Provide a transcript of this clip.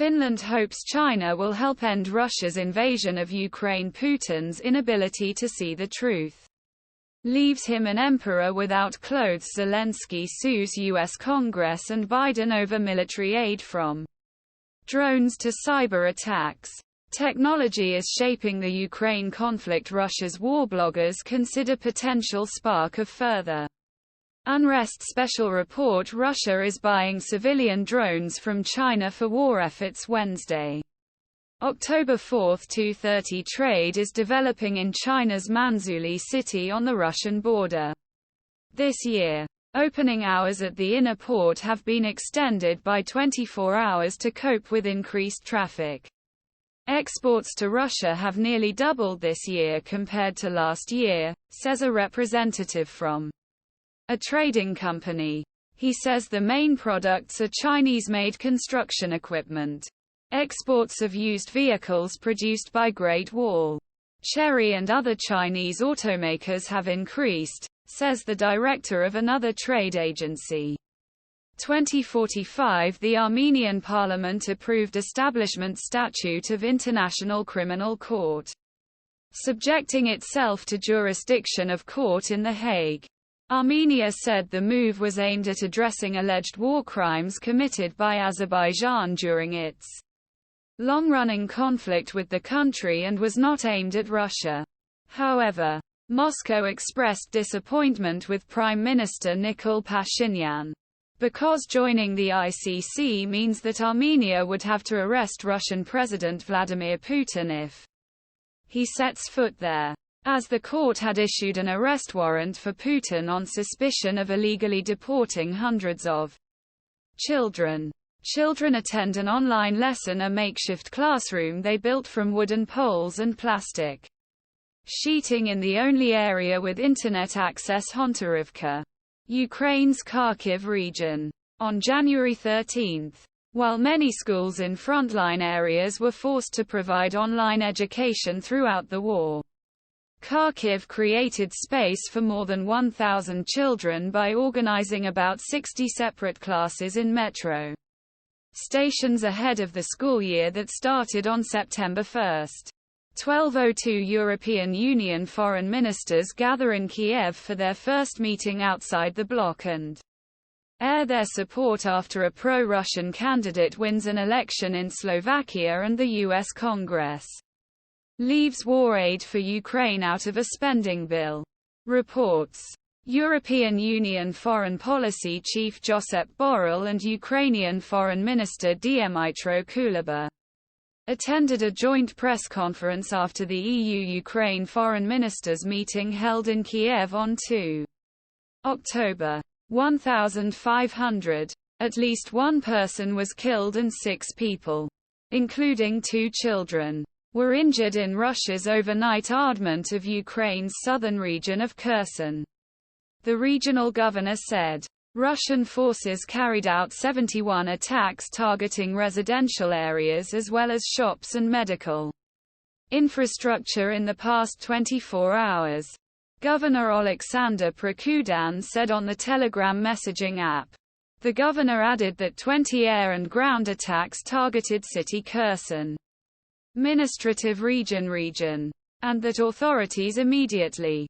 Finland hopes China will help end Russia's invasion of Ukraine. Putin's inability to see the truth leaves him an emperor without clothes. Zelensky sues U.S. Congress and Biden over military aid from drones to cyber attacks. Technology is shaping the Ukraine conflict. Russia's war bloggers consider potential spark of further unrest. Special report: Russia is buying civilian drones from China for war efforts. Wednesday, October 4, 2:30. Trade is developing in China's Manzhouli city on the Russian border. This year, opening hours at the inner port have been extended by 24 hours to cope with increased traffic. Exports to Russia have nearly doubled this year compared to last year, says a representative from a trading company. He says the main products are Chinese-made construction equipment. Exports of used vehicles produced by Great Wall, Chery and other Chinese automakers have increased, says the director of another trade agency. 2045 The Armenian parliament approved establishment statute of International Criminal Court, subjecting itself to jurisdiction of court in The Hague. Armenia said the move was aimed at addressing alleged war crimes committed by Azerbaijan during its long-running conflict with the country and was not aimed at Russia. However, Moscow expressed disappointment with Prime Minister Nikol Pashinyan, because joining the ICC means that Armenia would have to arrest Russian President Vladimir Putin if he sets foot there, as the court had issued an arrest warrant for Putin on suspicion of illegally deporting hundreds of children. Children attend an online lesson, a makeshift classroom they built from wooden poles and plastic sheeting in the only area with internet access. Hontarivka, Ukraine's Kharkiv region, on January 13. While many schools in frontline areas were forced to provide online education throughout the war, Kharkiv created space for more than 1,000 children by organizing about 60 separate classes in metro stations ahead of the school year that started on September 1. 12:02 European Union foreign ministers gather in Kiev for their first meeting outside the bloc and air their support after a pro-Russian candidate wins an election in Slovakia, and the U.S. Congress leaves war aid for Ukraine out of a spending bill. Reports. European Union Foreign Policy Chief Josep Borrell and Ukrainian Foreign Minister Dmytro Kuleba attended a joint press conference after the EU-Ukraine foreign ministers' meeting held in Kiev on 2 October. 1,500. At least one person was killed and 6 people, including 2 children, were injured in Russia's overnight bombardment of Ukraine's southern region of Kherson. The regional governor said Russian forces carried out 71 attacks targeting residential areas as well as shops and medical infrastructure in the past 24 hours. Governor Alexander Prokudin said on the Telegram messaging app. The governor added that 20 air and ground attacks targeted city Kherson, administrative region, and that authorities immediately